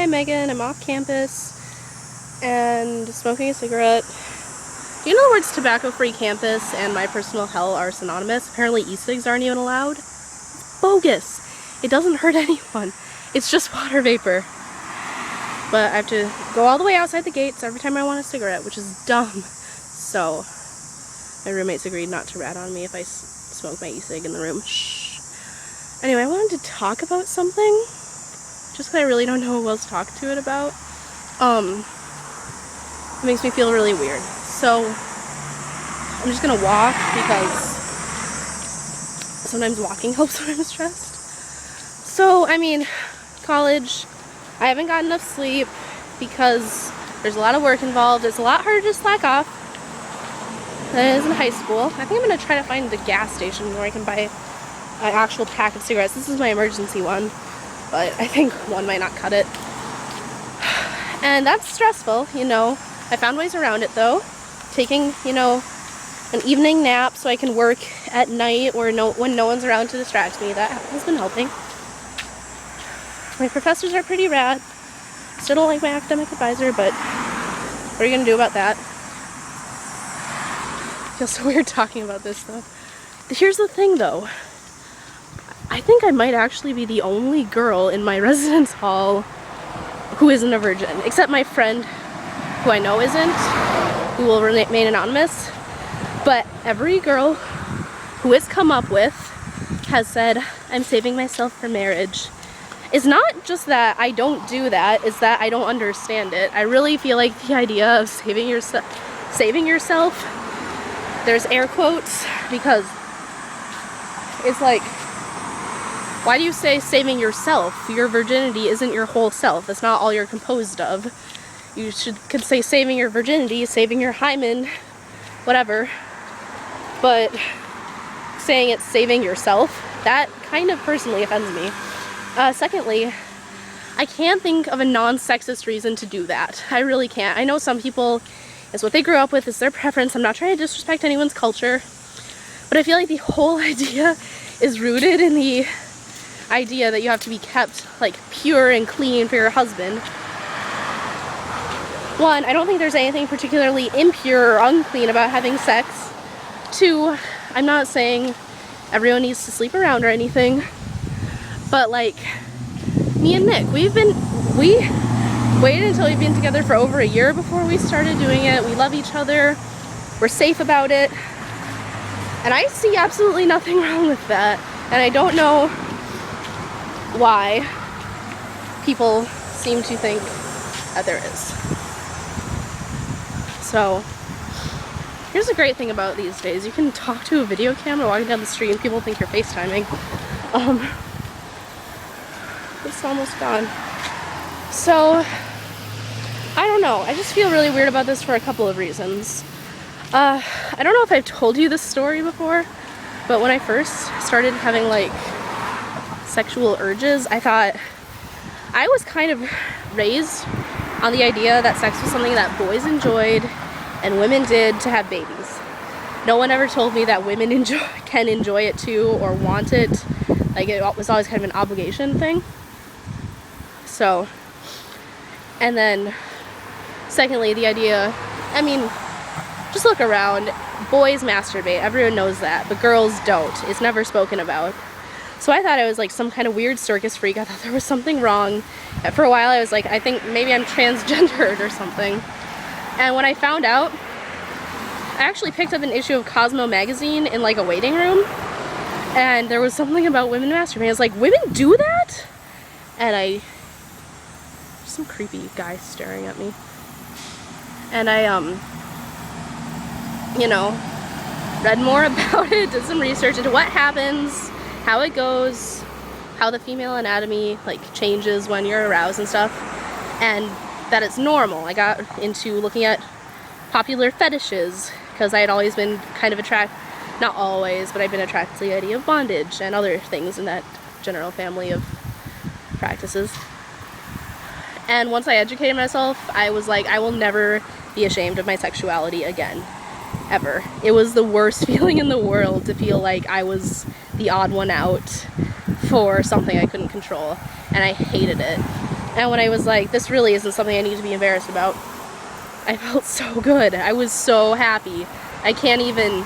Hi, I'm Megan. I'm off campus and smoking a cigarette. Do you know the words tobacco-free campus and my personal hell are synonymous? Apparently e-cigs aren't even allowed. It's bogus. It doesn't hurt anyone. It's just water vapor. But I have to go all the way outside the gates every time I want a cigarette, which is dumb. So my roommates agreed not to rat on me if I smoke my e-cig in the room. Shh. Anyway, I wanted to talk about something. Just because I really don't know who else to talk to it about. It makes me feel really weird. So I'm just gonna walk because sometimes walking helps when I'm stressed. So, I mean, college, I haven't gotten enough sleep because there's a lot of work involved. It's a lot harder to slack off than it is in high school. I think I'm gonna try to find the gas station where I can buy an actual pack of cigarettes. This is my emergency one, but I think one might not cut it. And that's stressful, you know. I found ways around it though. Taking, you know, an evening nap so I can work at night or when no one's around to distract me. That has been helping. My professors are pretty rad. Still don't like my academic advisor, but what are you gonna do about that? I feel so weird talking about this though. Here's the thing though. I think I might actually be the only girl in my residence hall who isn't a virgin, except my friend who I know isn't, who will remain anonymous. But every girl who it's come up with has said, I'm saving myself for marriage. It's not just that I don't do that, it's that I don't understand it. I really feel like the idea of saving yourself, there's air quotes, because it's like, why do you say saving yourself? Your virginity isn't your whole self. That's not all you're composed of. You could say saving your virginity, saving your hymen, whatever. But saying it's saving yourself, that kind of personally offends me. Secondly, I can't think of a non-sexist reason to do that. I really can't. I know some people, it's what they grew up with, it's their preference. I'm not trying to disrespect anyone's culture. But I feel like the whole idea is rooted in the idea that you have to be kept like pure and clean for your husband. One, I don't think there's anything particularly impure or unclean about having sex. Two, I'm not saying everyone needs to sleep around or anything, but like me and Nick, we waited until we've been together for over a year before we started doing it. We love each other, we're safe about it, and I see absolutely nothing wrong with that. And I don't know why people seem to think that there is. So here's a great thing about these days. You can talk to a video camera walking down the street and people think you're FaceTiming. It's almost gone. So I don't know. I just feel really weird about this for a couple of reasons. I don't know if I've told you this story before, but when I first started having like sexual urges, I thought I was kind of raised on the idea that sex was something that boys enjoyed and women did to have babies. No one ever told me that women can enjoy it too or want it. Like, it was always kind of an obligation thing. So, and then secondly, the idea, I mean, just look around. Boys masturbate, everyone knows that, but girls don't. It's never spoken about. So I thought I was like some kind of weird circus freak. I thought there was something wrong. And for a while I was like, I think maybe I'm transgendered or something. And when I found out, I actually picked up an issue of Cosmo magazine in like a waiting room. And there was something about women masturbating. I was like, women do that? And there's some creepy guy staring at me. And I, you know, read more about it, did some research into what happens, how it goes, how the female anatomy like changes when you're aroused and stuff, and that it's normal. I got into looking at popular fetishes because I had always been kind of not always, but I've been attracted to the idea of bondage and other things in that general family of practices. And once I educated myself, I was like, I will never be ashamed of my sexuality again. Ever. It was the worst feeling in the world to feel like I was the odd one out for something I couldn't control, and I hated it. And when I was like, this really isn't something I need to be embarrassed about, I felt so good. I was so happy. I can't even,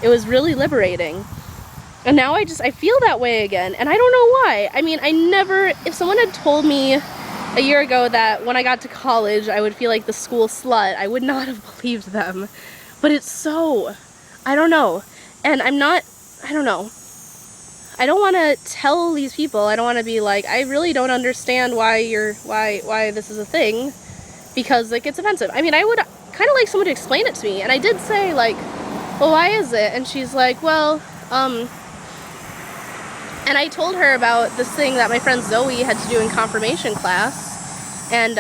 it was really liberating. And now I feel that way again, and I don't know why. I mean, if someone had told me a year ago that when I got to college I would feel like the school slut, I would not have believed them. But it's so, I don't know. And I don't know. I don't want to tell these people, I don't want to be like, I really don't understand why this is a thing, because like it's offensive. I mean, I would kind of like someone to explain it to me, and I did say like, well, why is it? And she's like, well, and I told her about this thing that my friend Zoe had to do in confirmation class, and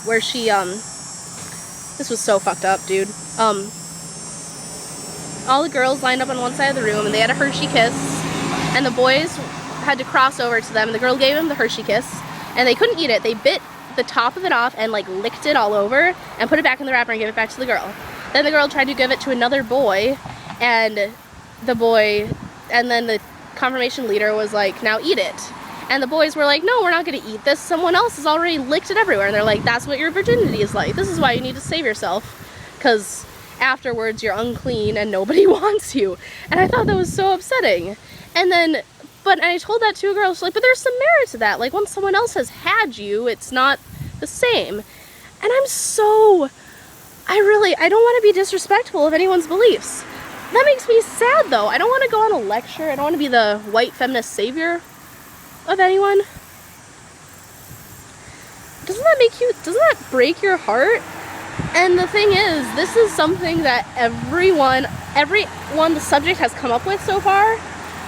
where she, this was so fucked up, dude. All the girls lined up on one side of the room, and they had a Hershey Kiss, and the boys had to cross over to them, and the girl gave them the Hershey Kiss, and they couldn't eat it. They bit the top of it off and like licked it all over, and put it back in the wrapper and gave it back to the girl. Then the girl tried to give it to another boy, and then the confirmation leader was like, now eat it. And the boys were like, no, we're not gonna eat this. Someone else has already licked it everywhere. And they're like, that's what your virginity is like. This is why you need to save yourself, because afterwards you're unclean and nobody wants you. And I thought that was so upsetting. And then, but I told that to a girl, she's like, but there's some merit to that. Like, once someone else has had you, it's not the same. And I don't want to be disrespectful of anyone's beliefs. That makes me sad, though. I don't want to go on a lecture. I don't want to be the white feminist savior of anyone. Doesn't that break your heart? And the thing is, this is something that everyone the subject has come up with so far.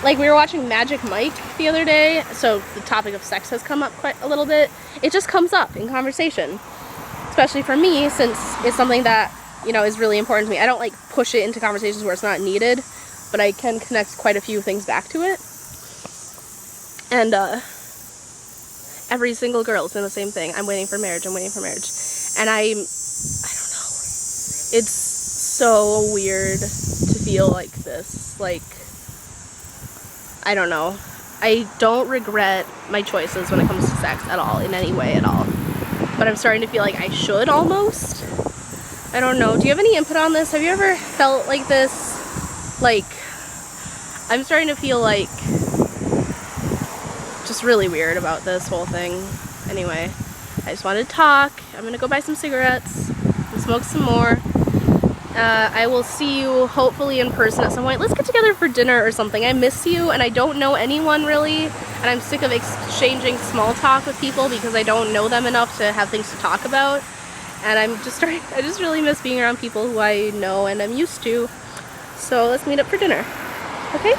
Like, we were watching Magic Mike the other day, so the topic of sex has come up quite a little bit. It just comes up in conversation. Especially for me, since it's something that, you know, is really important to me. I don't like push it into conversations where it's not needed, but I can connect quite a few things back to it. And every single girl is saying the same thing. I'm waiting for marriage, I'm waiting for marriage. And I don't know. It's so weird to feel like this. Like, I don't know. I don't regret my choices when it comes to sex at all, in any way at all. But I'm starting to feel like I should almost. I don't know. Do you have any input on this? Have you ever felt like this? Like, I'm starting to feel like just really weird about this whole thing. Anyway, I just wanted to talk. I'm gonna go buy some cigarettes and smoke some more. I will see you hopefully in person at some point. Let's get together for dinner or something. I miss you, and I don't know anyone really, and I'm sick of exchanging small talk with people because I don't know them enough to have things to talk about. And I just really miss being around people who I know and I'm used to. So let's meet up for dinner, okay?